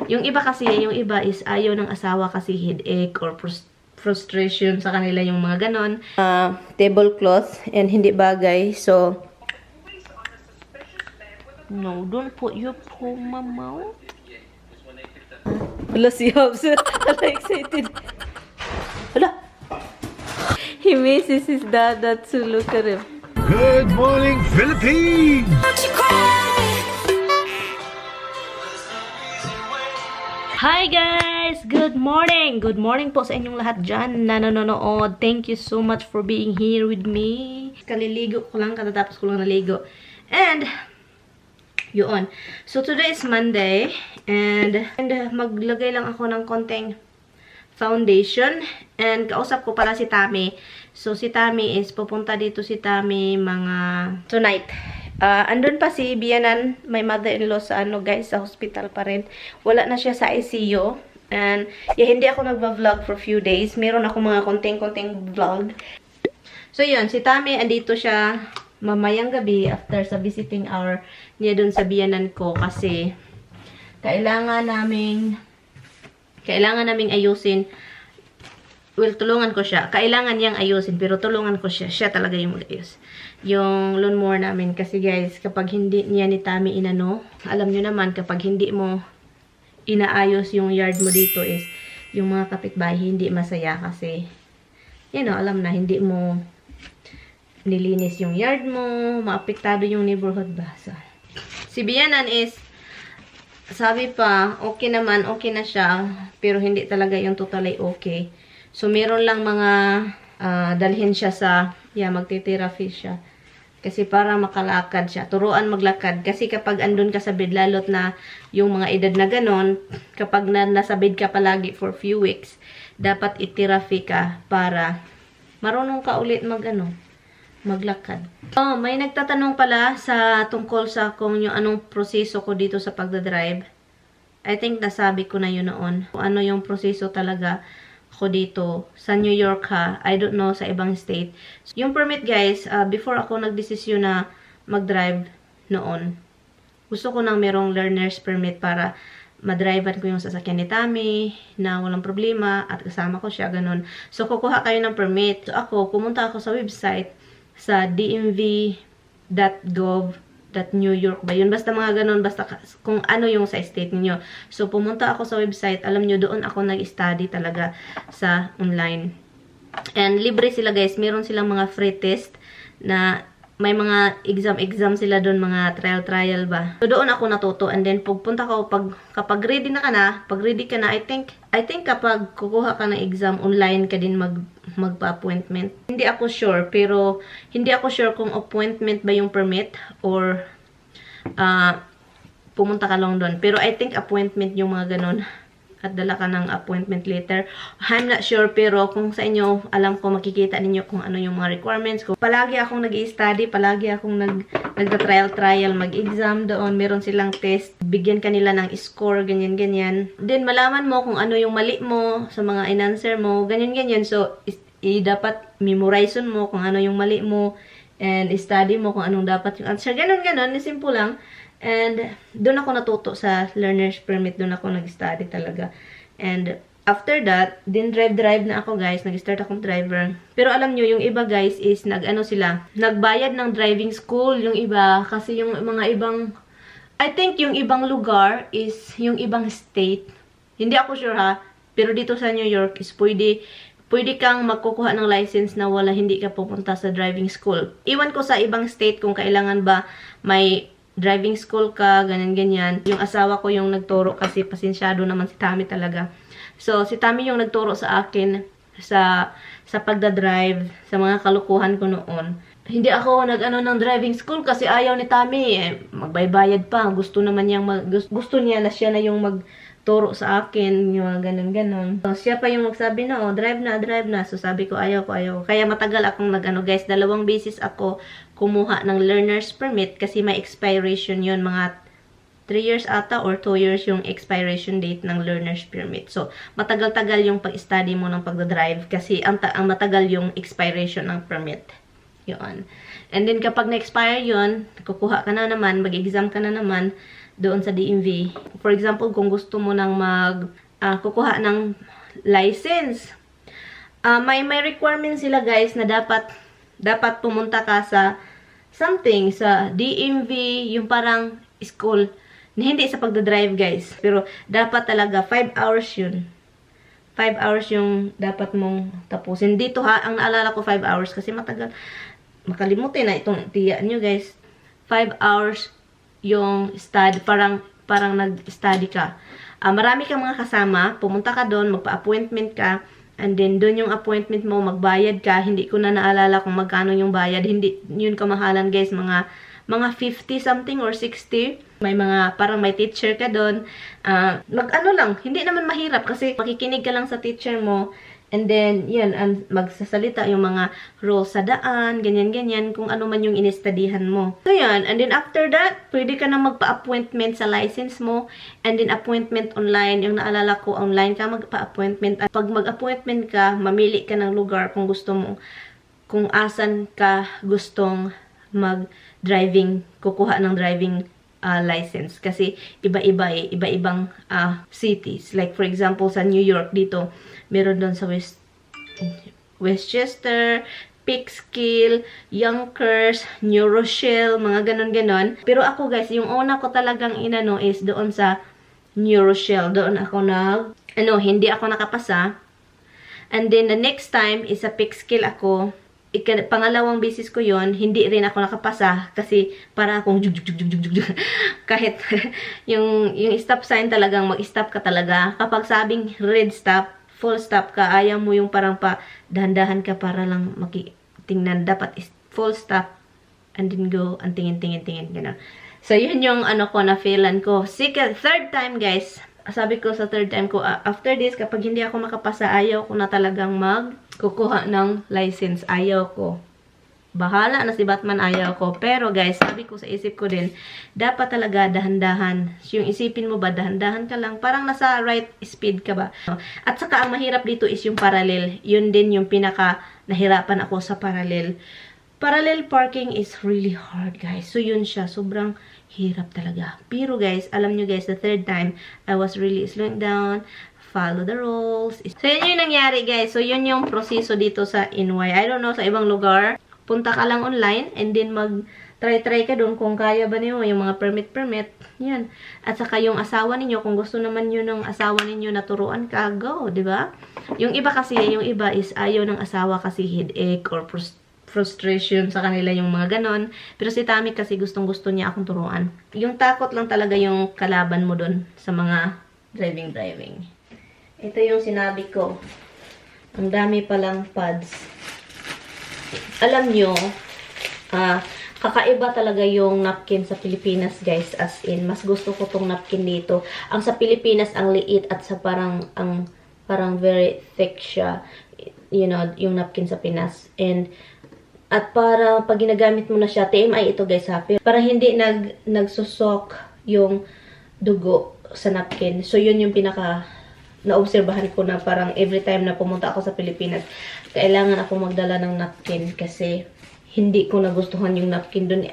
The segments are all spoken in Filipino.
Yung iba kasi, yung iba is ayaw ng asawa kasi headache or frustration sa kanila yung mga ganon. Tablecloth and hindi bagay. So, no, don't put your paw in my mouth. Hala, si Hobbs. Hala, excited. Hala. He misses his dad. That's so look at him. Good morning, Philippines! Hi guys! Good morning! Good morning po sa inyong lahat dyan na nanonood. Thank you so much for being here with me. Kaliligo ko lang, katatapos ko lang naligo. And, yun. So, today is Monday. And maglagay lang ako ng konting foundation. And kausap ko pala si Tami. So, si Tami is pupunta dito si Tami mga tonight. Andun pa si Bianan, my mother-in-law sa guys, sa hospital pa rin. Wala na siya sa ICU. And, hindi ako nagva-vlog for few days. Meron ako mga konting-konting vlog. So, yun, si Tami, andito siya mamayang gabi after sa visiting hour niya dun sa Bianan ko kasi kailangan naming ayusin. Well, tulungan ko siya. Kailangan niyang ayusin, pero tulungan ko siya. Siya talaga yung mag-ayos. Yung lawnmower namin. Kasi guys, kapag hindi niya ni Tami inano, alam nyo naman, kapag hindi mo inaayos yung yard mo dito is, yung mga kapitbahay hindi masaya kasi, alam na, hindi mo nilinis yung yard mo, maapektado yung neighborhood ba. So, si Bianan is, sabi pa, okay naman, okay na siya, pero hindi talaga yung totally okay. So, meron lang mga dalhin siya sa, magti-therapy siya. Kasi para makalakad siya. Turuan maglakad. Kasi kapag andun ka sa bed, lalot na yung mga edad na ganon, kapag nasa bed ka palagi for few weeks, dapat i-therapy ka para marunong ka ulit maglakad. Oh, may nagtatanong pala sa tungkol sa kung yung anong proseso ko dito sa pagdadrive. I think nasabi ko na yun noon. Kung ano yung proseso talaga ako dito sa New York ha. I don't know sa ibang state. Yung permit guys, before ako nagdesisyon na mag-drive noon, gusto ko nang merong learner's permit para madrivean ko yung sasakyan ni Tami na walang problema at kasama ko siya, ganun. So, kukuha kayo ng permit. So, pumunta ako sa website sa dmv.gov.New York ba yun? Basta mga ganun, basta kung ano yung sa state niyo. So, pumunta ako sa website. Alam nyo, doon ako nag-study talaga sa online. And libre sila guys. Meron silang mga free test na may mga exam sila doon, mga trial ba. So, doon ako natuto. And then, pagpunta ko, kapag ready ka na, I think kapag kukuha ka ng exam, online ka din magpa-appointment. Hindi ako sure, pero hindi ako sure kung appointment ba yung permit or pumunta ka lang doon. Pero I think appointment yung mga ganun. At dala ka ng appointment letter. I'm not sure, pero kung sa inyo, alam ko, makikita ninyo kung ano yung mga requirements ko. Palagi akong nag-i-study, palagi akong nagda-trial, mag-exam doon. Meron silang test, bigyan kanila ng score, ganyan. Then, malaman mo kung ano yung mali mo sa mga in-answer mo, ganyan. So, dapat memorize mo kung ano yung mali mo and study mo kung anong dapat yung answer. Ganon, simple lang. And, doon ako natuto sa learner's permit. Doon ako nag-study talaga. And, after that, din drive na ako guys. Nag-start akong driver. Pero alam nyo, yung iba guys is nagbayad ng driving school. Yung iba, kasi yung mga ibang, I think yung ibang lugar is yung ibang state. Hindi ako sure ha. Pero dito sa New York is pwede kang magkukuha ng license na hindi ka pupunta sa driving school. Iwan ko sa ibang state kung kailangan ba may driving school ka, ganyan. Yung asawa ko yung nagturo kasi pasensyado naman si Tami talaga. So, si Tami yung nagturo sa akin sa pagdadrive, sa mga kalukuhan ko noon. Hindi ako ng driving school kasi ayaw ni Tami. Magbaybayad pa. Gusto niya na siya na yung magturo sa akin. Yung ganon. So, siya pa yung magsabi na, drive na. So, sabi ko, ayaw ko. Kaya matagal akong guys, 2 beses ako kumuha ng learner's permit kasi may expiration yun, mga 3 years ata or 2 years yung expiration date ng learner's permit. So, matagal-tagal yung pag-study mo ng pagdadrive kasi ang matagal yung expiration ng permit. Yun. And then, kapag na-expire yun, kukuha ka na naman, mag-exam ka na naman, doon sa DMV. For example, kung gusto mo nang kukuha ng license, may requirements sila guys na dapat pumunta ka sa something, sa DMV, yung parang school, na hindi sa pagdadrive guys. Pero dapat talaga 5 hours yun. 5 hours yung dapat mong tapusin. Dito ang naalala ko 5 hours kasi matagal. Makalimutin na itong tiya nyo guys. 5 hours yung study, parang nag-study ka. Marami kang mga kasama, pumunta ka doon, magpa-appointment ka, and then doon yung appointment mo, magbayad ka. Hindi ko na naalala kung magkano yung bayad. Hindi yun kamahalan guys, mga 50 something or 60. May parang may teacher ka doon. Mag-ano lang, hindi naman mahirap kasi makikinig ka lang sa teacher mo. And then, yan, magsasalita yung mga rules sa daan, ganyan-ganyan, kung ano man yung inistadihan mo. So, yan. And then, after that, pwede ka na magpa-appointment sa license mo. And then, appointment online. Yung naalala ko, online ka magpa-appointment. At pag mag-appointment ka, mamili ka ng lugar kung gusto mo, kung asan ka gustong mag-driving, kukuha ng driving license. Kasi, iba-ibang cities. Like, for example, sa New York, dito, meron doon sa Westchester, Peekskill, Yonkers, New Rochelle, mga ganon-ganon. Pero ako guys, yung una ko talagang inano is doon sa New Rochelle. Doon ako hindi ako nakapasa. And then the next time is sa Peekskill ako. Pangalawang beses ko yon, hindi rin ako nakapasa kasi para akong kahit yung stop sign talagang mag-stop ka talaga. Kapag sabing red stop, full stop ka, ayaw mo yung parang dahan-dahan ka para lang makitingnan. Dapat is full stop and then go and tingin, gano'n. So, yun yung ko na feelan ko. Third time guys, sabi ko sa third time ko, after this, kapag hindi ako makapasa, ayaw ko na talagang kukuha ng license. Ayaw ko. Bahala na si Batman, ayaw ko. Pero guys, sabi ko sa isip ko din, dapat talaga dahan-dahan. Yung isipin mo ba, dahan-dahan ka lang. Parang nasa right speed ka ba. At saka ang mahirap dito is yung parallel. Yun din yung pinaka nahirapan ako sa parallel. Parallel parking is really hard guys. So yun siya, sobrang hirap talaga. Pero guys, alam nyo guys, the third time, I was really slowing down, follow the rules. So yun yung nangyari guys. So yun yung proseso dito sa NY. I don't know, sa ibang lugar, punta ka lang online and then mag-try ka doon kung kaya ba niyo yung mga permit. Yan. At saka yung asawa ninyo, kung gusto naman yun ng asawa ninyo na turuan ka, go, di ba? Yung iba is ayaw ng asawa kasi headache or frustration sa kanila yung mga ganon. Pero si Tammy kasi gustong-gusto niya akong turuan. Yung takot lang talaga yung kalaban mo doon sa mga driving. Ito yung sinabi ko. Ang dami palang pads. Alam nyo, kakaiba talaga yung napkin sa Pilipinas, guys. As in, mas gusto ko tong napkin dito. Ang sa Pilipinas, ang liit at sa parang very thick siya. You know, yung napkin sa Pinas. At para pag ginagamit mo na siya, TMI ito, guys, ha. Para hindi nagsusok yung dugo sa napkin. So, yun yung naobserbahan ko na parang every time na pumunta ako sa Pilipinas, kailangan ako magdala ng napkin kasi hindi ko nagustuhan yung napkin dun.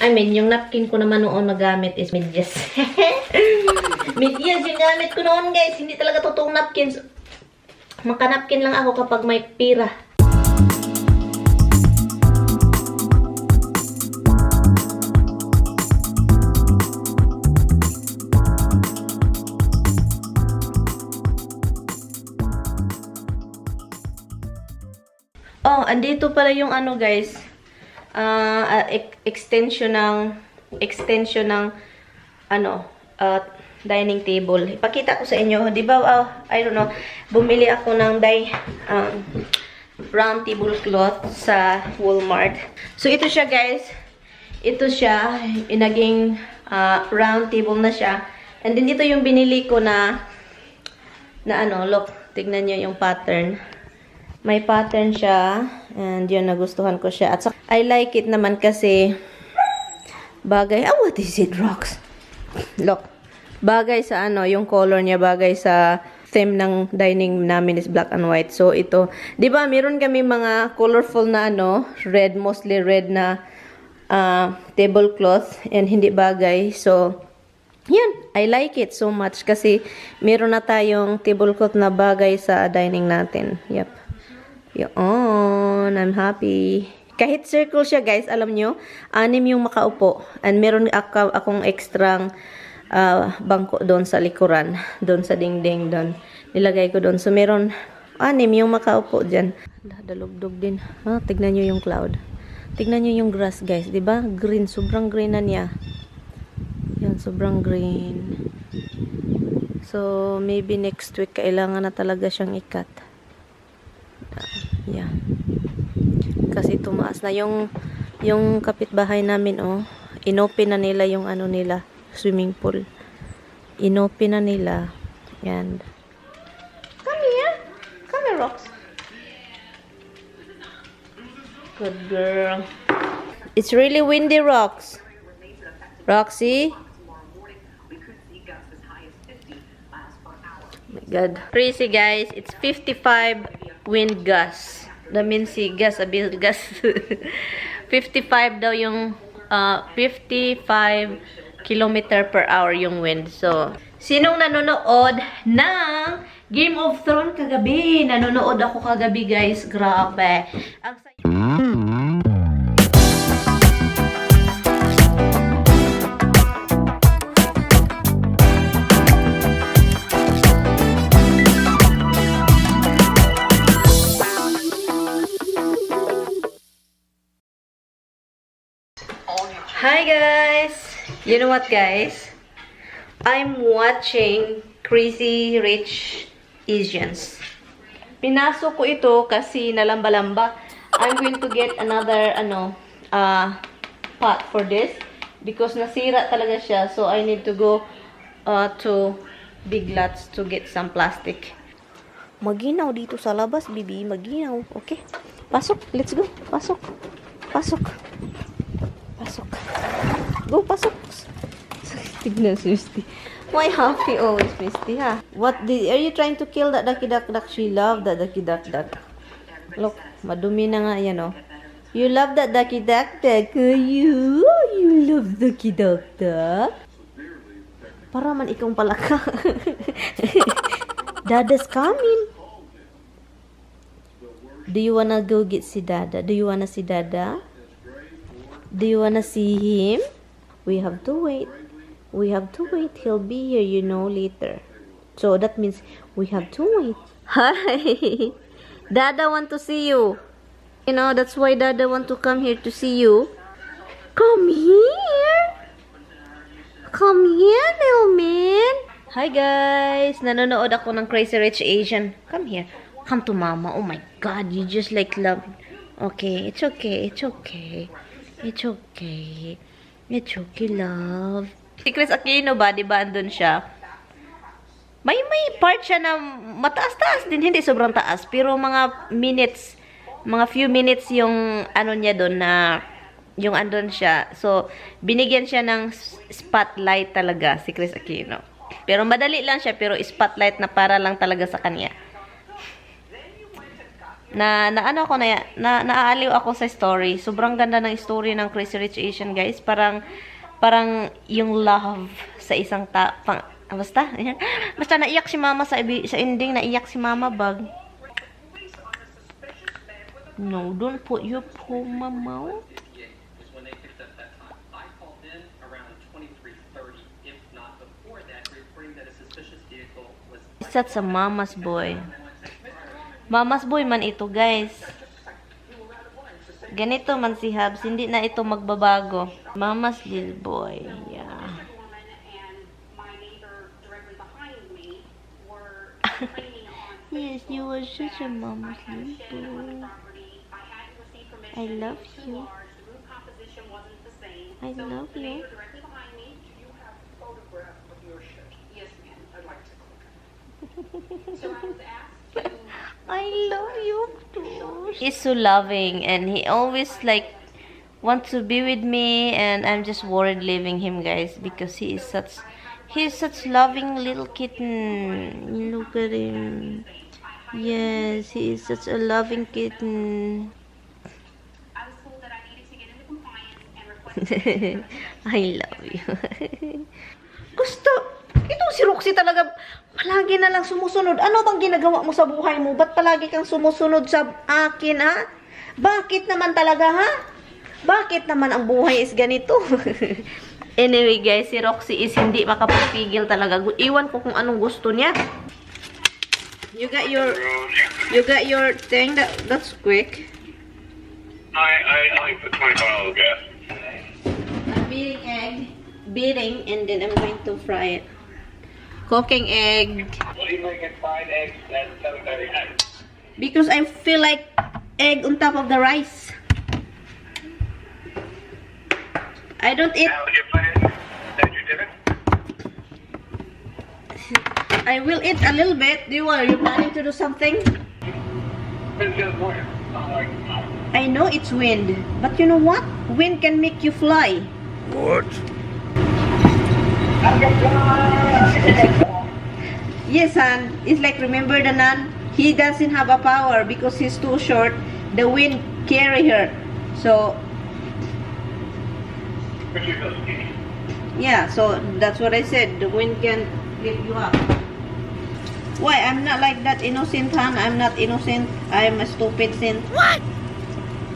I mean, yung napkin ko naman noon nagamit is medyas. Medyas yung gamit ko noon, guys. Hindi talaga totoong napkins. Makanapkin lang ako kapag may pira. Oh, andito pala yung guys, extension ng dining table. Ipakita ko sa inyo, 'di ba? I don't know, bumili ako ng round table cloth sa Walmart. So ito siya, guys. Ito siya, naging round table na siya. And then ito yung binili ko na look, tignan niyo yung pattern. May pattern siya. And yun, nagustuhan ko siya. At I like it naman kasi bagay. What is it, Rox? Look. Bagay sa yung color niya. Bagay sa theme ng dining namin is black and white. So, ito. Diba, meron kami mga colorful na red. Mostly red na tablecloth and hindi bagay. So, yan. I like it so much kasi meron na tayong tablecloth na bagay sa dining natin. Yep. Yun. I'm happy. Kahit circle siya, guys, alam nyo, 6 yung makaupo. And meron akong extrang bangko doon sa likuran. Doon sa dingding doon. Nilagay ko doon. So, meron 6 yung makaupo dyan. Dalugdog din. Tignan nyo yung cloud. Tignan nyo yung grass, guys. Diba? Green. Sobrang green na niya. Yan, sobrang green. So, maybe next week, kailangan na talaga siyang ikat. Yan. Kasi tumaas na yung kapitbahay namin, oh. Inopen na nila yung ano nila, swimming pool. Inopen na nila. Yan. Come here. Come here, Rox. Good girl. It's really windy, Rox. Roxy? Oh my God. Crazy, guys. It's 55 wind gust. That means si gas, abil gas. 55 daw yung 55 kilometer per hour yung wind. So, sinong nanonood ng Game of Thrones kagabi? Nanonood ako kagabi, guys. Grabe. Ang Hi guys! You know what, guys? I'm watching Crazy Rich Asians. Pinasok ko ito kasi nalamba-lamba. I'm going to get another pot for this because nasira talaga siya. So I need to go to Big Lots to get some plastic. Maginaw dito sa labas, bibi. Maginaw. Okay. Pasok. Let's go. Pasok. Pasok. Pasok. Go, pasok. Tignan si Misty. Why happy always, Misty, ha? Are you trying to kill that ducky duck duck? She love that ducky duck duck. Look, madumi na nga yan, oh. You love that ducky duck duck, you love ducky duck duck. Para man ikong palaka. Dada's coming. Do you wanna go get si Dada? Do you wanna see Dada? Do you wanna see him? We have to wait. We have to wait. He'll be here, you know, later. So that means we have to wait. Hi. Dada want to see you. You know, that's why Dada want to come here to see you. Come here. Come here, little man. Hi, guys. Nanonood ako ng Crazy Rich Asian. Come here. Come to mama. Oh my God, you just like love. Okay, it's okay. It's okay. It's okay. It's okay, love. Si Chris Aquino ba, di ba, andun siya? May part siya na mataas-taas din. Hindi sobrang taas. Pero mga minutes, mga few minutes yung ano niya doon na yung andun siya. So, binigyan siya ng spotlight talaga si Chris Aquino. Pero madali lang siya, pero spotlight na para lang talaga sa kanya. Naaaliw ako sa story. Sobrang ganda ng story ng Crazy Rich Asian, guys. Parang yung love sa isang basta naiyak si mama sa ending, naiyak si mama bag. No, don't put your poor mama. That's a mama's boy. Mama's boy man ito, guys. Ganito man si Habs. Hindi na ito magbabago. Mama's little boy. Yeah. Yes, you are such a mama's little boy. I love you. I love you. I love you too. He's so loving and he always like wants to be with me, and I'm just worried leaving him, guys, because he's such loving little kitten. Look at him. Yes, he is such a loving kitten. I love you. Gusto. Itong si Roxy talaga, palagi na lang sumusunod. Ano bang ginagawa mo sa buhay mo? Ba't palagi kang sumusunod sa akin, ha? Bakit naman talaga, ha? Bakit naman ang buhay is ganito? Anyway, guys, si Roxy is hindi makapagpigil talaga. Iwan ko kung anong gusto niya. You got your thing. That's quick. I only put $25 gas. I'm beating, and then I'm going to fry it. Cooking egg. What are you making fried eggs at 7:30? Because I feel like egg on top of the rice. I don't eat. Now you're planning that you did it? I will eat a little bit. Are you planning to do something? It's just morning. I know it's wind, but you know what? Wind can make you fly. What? Yes, son. It's like, remember the nun? He doesn't have a power because he's too short. The wind carry her. So, But you feel skinny. yeah, so that's what I said. The wind can lift you up. Why? I'm not like that innocent, hon. I'm not innocent. I'm a stupid sin. What?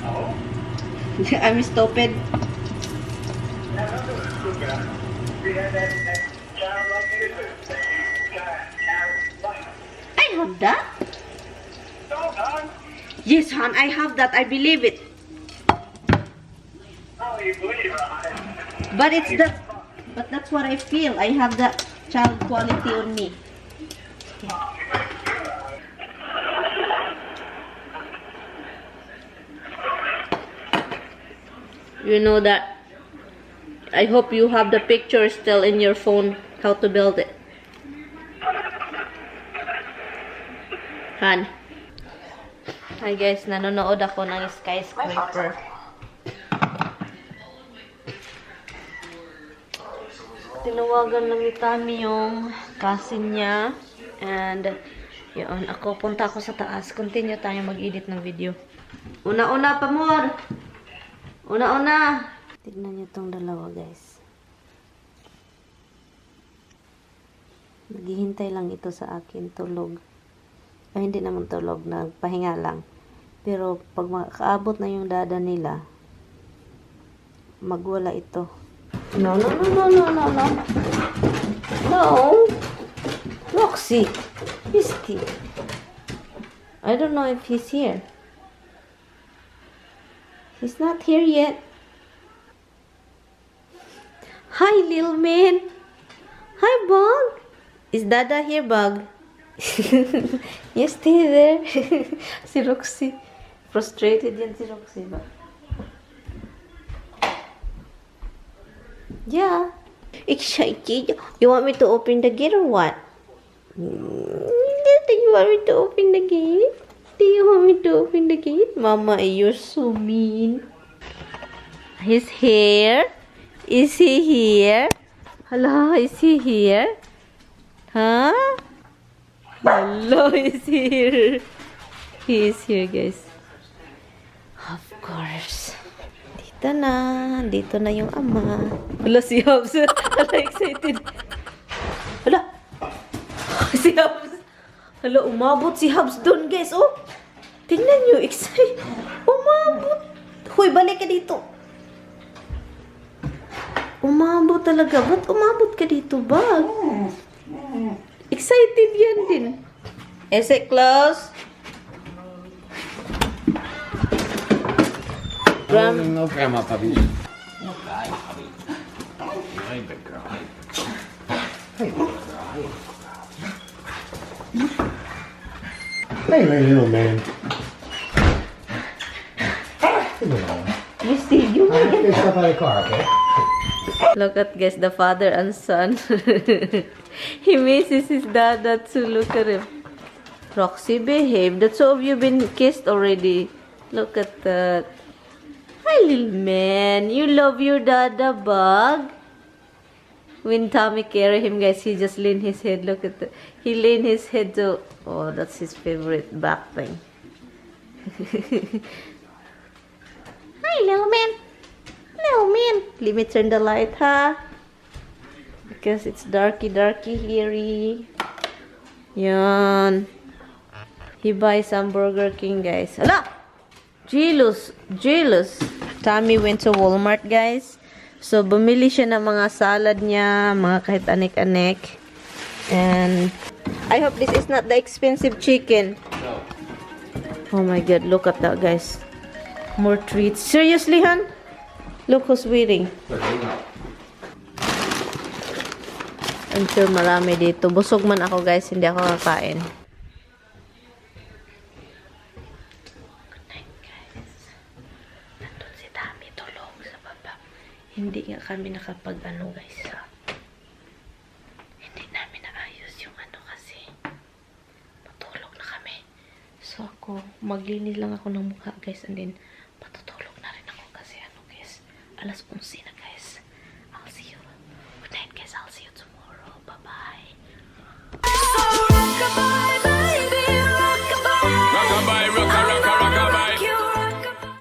Oh? I'm stupid. Yeah, that's what it's stupid. We had that childlike innocence that you got life. I have that. So, hon, Yes, hon. I have that. I believe it. how do you believe, hon? But it's that. But that's what I feel. I have that child quality on me. You know that. I hope you have the picture still in your phone. How to build it. Han. Hi guys, nanonood ako ng skyscraper. Tinawagan lang ni Tami yung cousin niya. And, yun, punta ako sa taas. Continue tayo mag-edit ng video. Una-una pa, more! Una-una! Tignan niyo tong dalawa, guys. Naghihintay lang ito sa akin, tulog. Ay, hindi naman tulog, nagpahinga lang. Pero, pag makaabot na yung dada nila, magwala ito. No. No. Roxy. Whiskey. I don't know if he's here. He's not here yet. Hi, little man. Hi, Bug. Is Dada here, Bug? You stay there. Si Roxy. Frustrated yan si Roxy ba? Yeah. Excited. You want me to open the gate or what? Do you want me to open the gate? Do you want me to open the gate? Mama, you're so mean. He's here. Is he here? Hello, is he here? Huh? Hello, is he here? He is here, guys. Of course. Dito na yung ama. Hala, si Hobbs. Hala, excited. Hala. Si Hobbs. Hala, umabot si Hobbs doon, guys. Oh, tingnan nyo, excited. Umabot. Hoy, balik ka dito. Umabot talaga. Ba't umabot ka dito, Bag? Excited yan din. Is it close? No, grandma puppy. No, guy puppy. Hey, big girl. Hey, big girl. Hey, little man. You see, you Get yourself out of the car, okay? Look at guys, the father and son. He misses his dad. That's so look at him. Roxy, behave. That's all of you been kissed already. Look at that. Hi, little man. You love your dada, Bug. When Tommy carry him, guys, he just lean his head. Look at that. He lean his head to. Oh, that's his favorite back thing. Hi, little man. No, man. Let me turn the light, ha? Because it's darky here. Yan. He buys some Burger King, guys. Hala! Jealous. Tommy went to Walmart, guys. So, bumili siya ng mga salad niya, mga kahit anik-anik. And, I hope this is not the expensive chicken. No. Oh my God, look at that, guys. More treats. Seriously, Han? Look who's waiting. I'm sure marami dito. Busog man ako, guys. Hindi ako kakain. Good night, guys. Nandun si Tommy tulog sa baba. Hindi nga kami nakapag-ano, guys. Hindi namin naayos yung ano kasi. Matulog na kami. So ako, maglinis lang ako ng mukha, guys. And then, patutulog na rin ako kasi ano, guys. Alas 11 na.